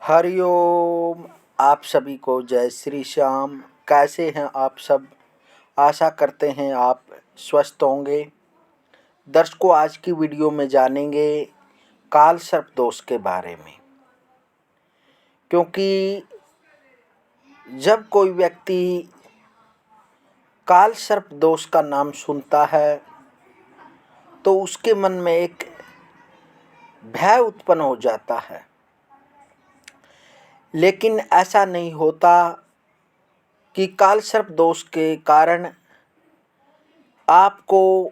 हरिओम। आप सभी को जय श्री श्याम। कैसे हैं आप सब? आशा करते हैं आप स्वस्थ होंगे। दर्शकों, आज की वीडियो में जानेंगे काल सर्प दोष के बारे में। क्योंकि जब कोई व्यक्ति काल सर्प दोष का नाम सुनता है तो उसके मन में एक भय उत्पन्न हो जाता है, लेकिन ऐसा नहीं होता कि काल सर्प दोष के कारण आपको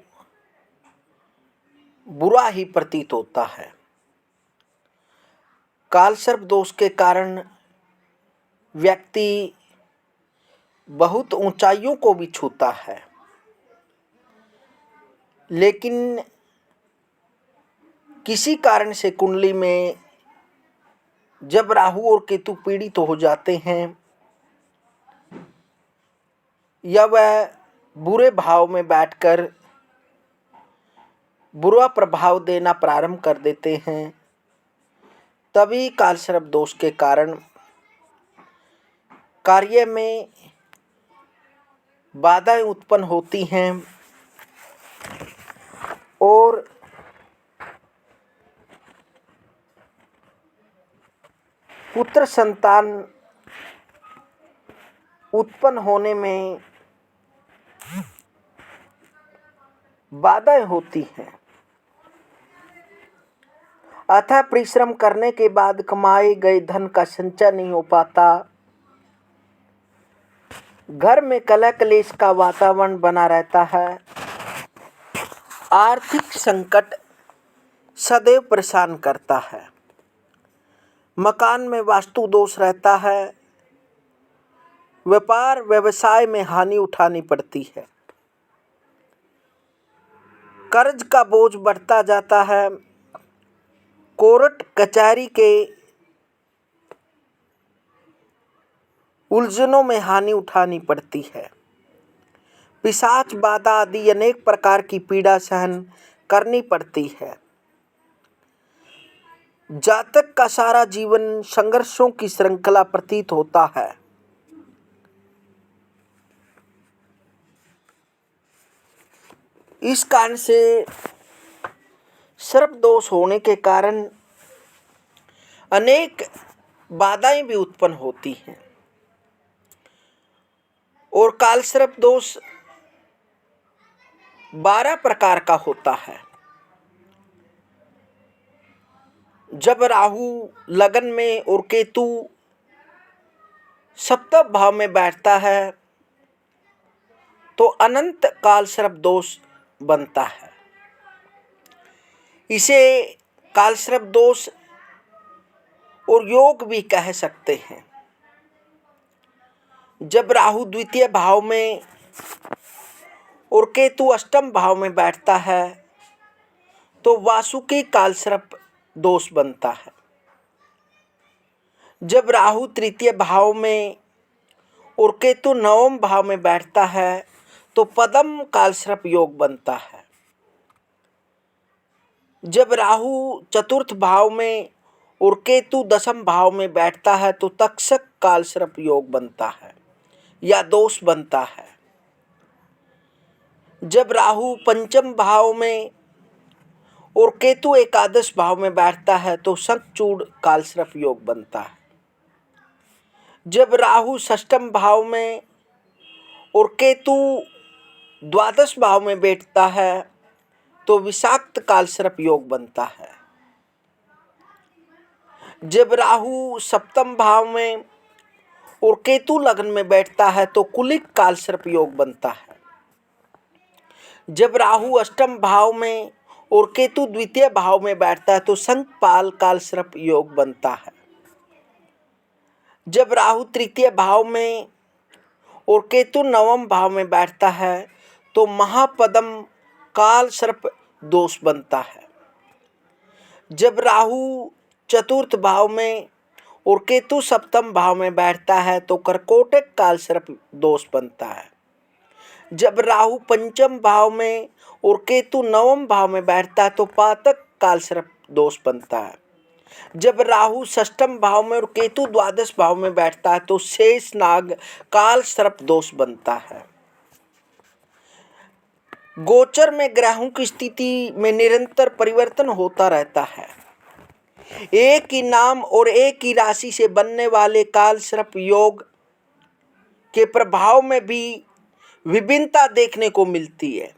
बुरा ही प्रतीत होता है। काल सर्प दोष के कारण व्यक्ति बहुत ऊंचाइयों को भी छूता है, लेकिन किसी कारण से कुंडली में जब राहु और केतु पीड़ित हो जाते हैं या वह बुरे भाव में बैठकर बुरा प्रभाव देना प्रारंभ कर देते हैं, तभी काल सर्प दोष के कारण कार्य में बाधाएं उत्पन्न होती हैं और पुत्र संतान उत्पन्न होने में बाधाएं होती हैं। अथक परिश्रम करने के बाद कमाए गए धन का संचय नहीं हो पाता। घर में कलह क्लेश का वातावरण बना रहता है। आर्थिक संकट सदैव परेशान करता है। मकान में वास्तु दोष रहता है। व्यापार व्यवसाय में हानि उठानी पड़ती है। कर्ज का बोझ बढ़ता जाता है। कोर्ट कचहरी के उलझनों में हानि उठानी पड़ती है। पिशाच बाधा आदि अनेक प्रकार की पीड़ा सहन करनी पड़ती है। जातक का सारा जीवन संघर्षों की श्रृंखला प्रतीत होता है। इस कारण से सर्प दोष होने के कारण अनेक बाधाएं भी उत्पन्न होती हैं। और काल सर्प दोष 12 प्रकार का होता है। जब राहु लगन में और केतु सप्तम भाव में बैठता है तो अनंत काल सर्प दोष बनता है। इसे काल सर्प दोष और योग भी कह सकते हैं। जब राहु द्वितीय भाव में और केतु अष्टम भाव में बैठता है तो वासुकी काल सर्प दोष बनता है। जब राहु तृतीय भाव में और केतु नवम भाव में बैठता है तो पद्म काल सर्प योग बनता है। जब राहु चतुर्थ भाव में और केतु दशम भाव में बैठता है तो तक्षक काल सर्प योग बनता है या दोष बनता है। जब राहु पंचम भाव में और केतु एकादश भाव में बैठता है तो शंखचूड़ काल सर्प योग बनता है। जब राहु षष्ठम भाव में और केतु द्वादश भाव में बैठता है तो विषाक्त काल सर्प योग बनता है। जब राहु सप्तम भाव में और केतु लग्न में बैठता है तो कुलिक काल सर्प योग बनता है। जब राहु अष्टम भाव में और केतु द्वितीय भाव में बैठता है तो शंखपाल काल सर्प योग बनता है। जब राहु तृतीय भाव में और केतु नवम भाव में बैठता है तो महापद्म काल सर्प दोष बनता है। जब राहु चतुर्थ भाव में और केतु सप्तम भाव में बैठता है तो कर्कोटक काल सर्प दोष बनता है। जब राहु पंचम भाव में और केतु नवम भाव में बैठता है तो पातक काल सर्प दोष बनता है। जब राहु षष्ठम भाव में और केतु द्वादश भाव में बैठता है तो शेष नाग काल सर्प दोष बनता है। गोचर में ग्रहों की स्थिति में निरंतर परिवर्तन होता रहता है। एक ही नाम और एक ही राशि से बनने वाले काल सर्प योग के प्रभाव में भी विभिन्नता देखने को मिलती है।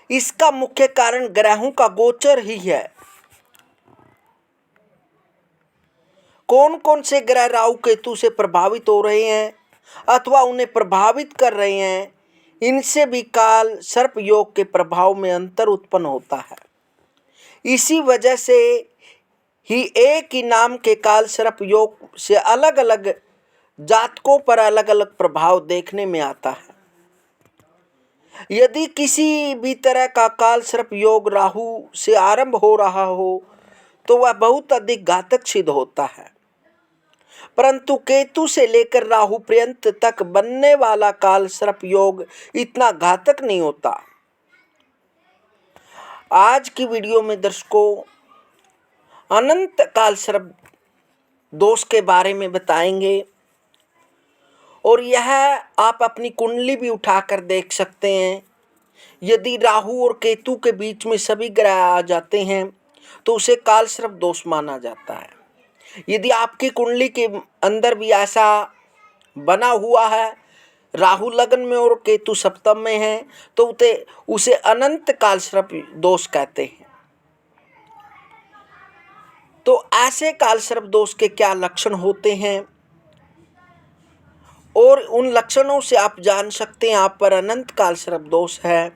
इसका मुख्य कारण ग्रहों का गोचर ही है। कौन कौन से ग्रह राहु केतु से प्रभावित हो रहे हैं अथवा उन्हें प्रभावित कर रहे हैं, इनसे भी काल सर्प योग के प्रभाव में अंतर उत्पन्न होता है। इसी वजह से ही एक ही नाम के काल सर्प योग से अलग अलग जातकों पर अलग अलग प्रभाव देखने में आता है। यदि किसी भी तरह का काल सर्प योग राहु से आरंभ हो रहा हो तो वह बहुत अधिक घातक सिद्ध होता है, परंतु केतु से लेकर राहु पर्यंत तक बनने वाला काल सर्प योग इतना घातक नहीं होता। आज की वीडियो में दर्शकों अनंत काल सर्प दोष के बारे में बताएंगे और यह आप अपनी कुंडली भी उठाकर देख सकते हैं। यदि राहु और केतु के बीच में सभी ग्रह आ जाते हैं तो उसे काल सर्प दोष माना जाता है। यदि आपकी कुंडली के अंदर भी ऐसा बना हुआ है, राहु लग्न में और केतु सप्तम में है, तो उसे अनंत काल सर्प दोष कहते हैं। तो ऐसे काल सर्प दोष के क्या लक्षण होते हैं और उन लक्षणों से आप जान सकते हैं आप पर अनंत काल सर्प दोष है।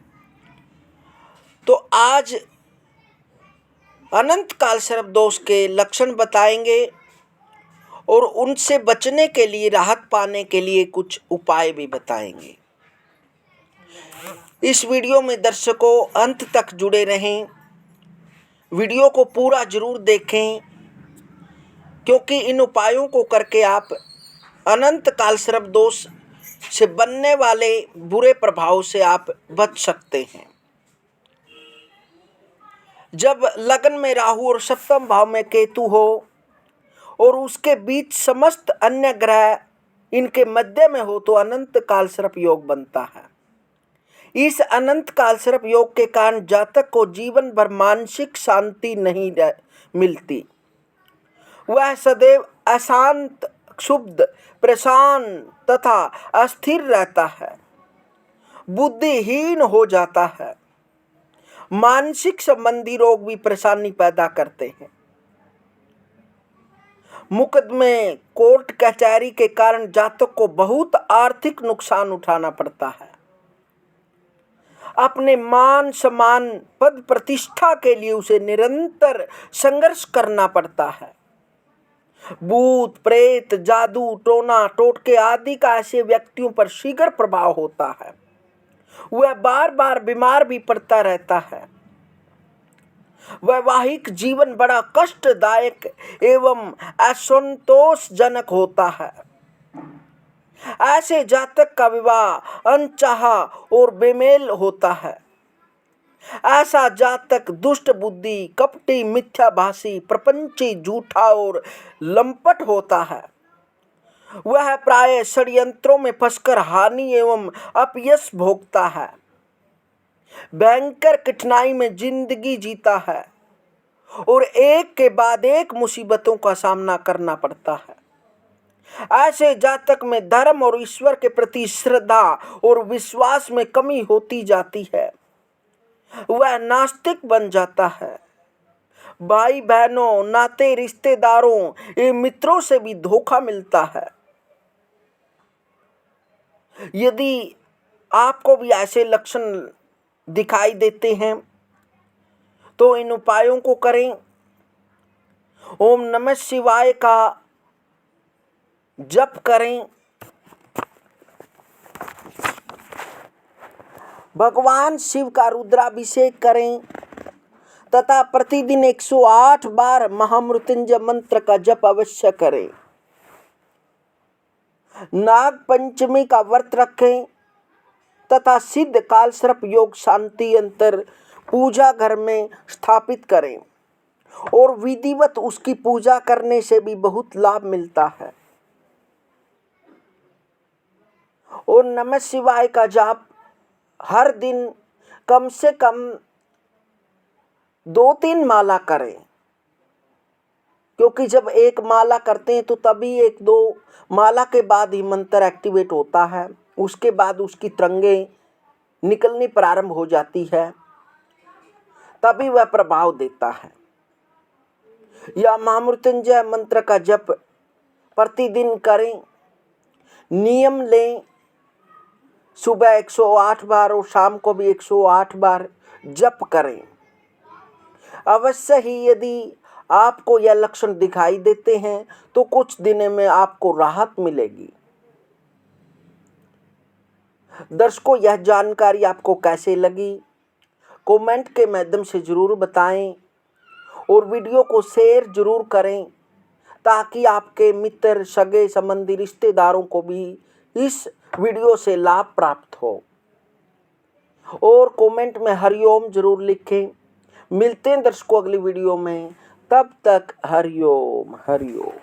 तो आज अनंत काल सर्प दोष के लक्षण बताएंगे और उनसे बचने के लिए, राहत पाने के लिए कुछ उपाय भी बताएंगे। इस वीडियो में दर्शकों अंत तक जुड़े रहें, वीडियो को पूरा जरूर देखें, क्योंकि इन उपायों को करके आप अनंत काल सर्प दोष से बनने वाले बुरे प्रभाव से आप बच सकते हैं। जब लग्न में राहु और सप्तम भाव में केतु हो और उसके बीच समस्त अन्य ग्रह इनके मध्य में हो तो अनंत काल सर्प योग बनता है। इस अनंत काल सर्प योग के कारण जातक को जीवन भर मानसिक शांति नहीं मिलती। वह सदैव अशांत, क्षुब्ध, प्रशांत तथा अस्थिर रहता है, बुद्धिहीन हो जाता है। मानसिक संबंधी रोग भी परेशानी पैदा करते हैं। मुकदमे, कोर्ट कचहरी के कारण जातक को बहुत आर्थिक नुकसान उठाना पड़ता है। अपने मान सम्मान, पद प्रतिष्ठा के लिए उसे निरंतर संघर्ष करना पड़ता है। भूत, प्रेत, जादू, टोना टोटके आदि का ऐसे व्यक्तियों पर शीघ्र प्रभाव होता है। वह बार बार बीमार भी पड़ता रहता है। वैवाहिक जीवन बड़ा कष्टदायक एवं असंतोषजनक होता है। ऐसे जातक का विवाह अनचाहा और बेमेल होता है। ऐसा जातक दुष्ट बुद्धि, कपटी, मिथ्याभाषी, प्रपंची, झूठा और लंपट होता है। वह प्राय षड्यंत्रों में फंसकर हानि एवं अपयश भोगता है। भयंकर कठिनाई में जिंदगी जीता है और एक के बाद एक मुसीबतों का सामना करना पड़ता है। ऐसे जातक में धर्म और ईश्वर के प्रति श्रद्धा और विश्वास में कमी होती जाती है। वह नास्तिक बन जाता है। भाई बहनों, नाते रिश्तेदारों एवं मित्रों से भी धोखा मिलता है। यदि आपको भी ऐसे लक्षण दिखाई देते हैं तो इन उपायों को करें। ओम नमः शिवाय का जप करें। भगवान शिव का रुद्राभिषेक करें तथा प्रतिदिन 108 बार महामृत्युंजय मंत्र का जप अवश्य करें। नाग पंचमी का व्रत रखें तथा सिद्ध काल सर्प योग शांति यंत्र पूजा घर में स्थापित करें और विधिवत उसकी पूजा करने से भी बहुत लाभ मिलता है। और नमः शिवाय का जाप हर दिन कम से कम 2-3 माला करें, क्योंकि जब एक माला करते हैं तो तभी 1-2 माला के बाद ही मंत्र एक्टिवेट होता है। उसके बाद उसकी तरंगें निकलनी प्रारंभ हो जाती है, तभी वह प्रभाव देता है। या महामृत्युंजय मंत्र का जप प्रतिदिन करें, नियम लें, सुबह 108 बार और शाम को भी 108 बार जप करें। अवश्य ही यदि आपको यह लक्षण दिखाई देते हैं तो कुछ दिनों में आपको राहत मिलेगी। दर्शकों, यह जानकारी आपको कैसे लगी कमेंट के माध्यम से ज़रूर बताएं और वीडियो को शेयर ज़रूर करें, ताकि आपके मित्र, सगे संबंधी, रिश्तेदारों को भी इस वीडियो से लाभ प्राप्त हो। और कमेंट में हरिओम ज़रूर लिखें। मिलते हैं दर्शकों अगली वीडियो में, तब तक हरिओम हरिओम।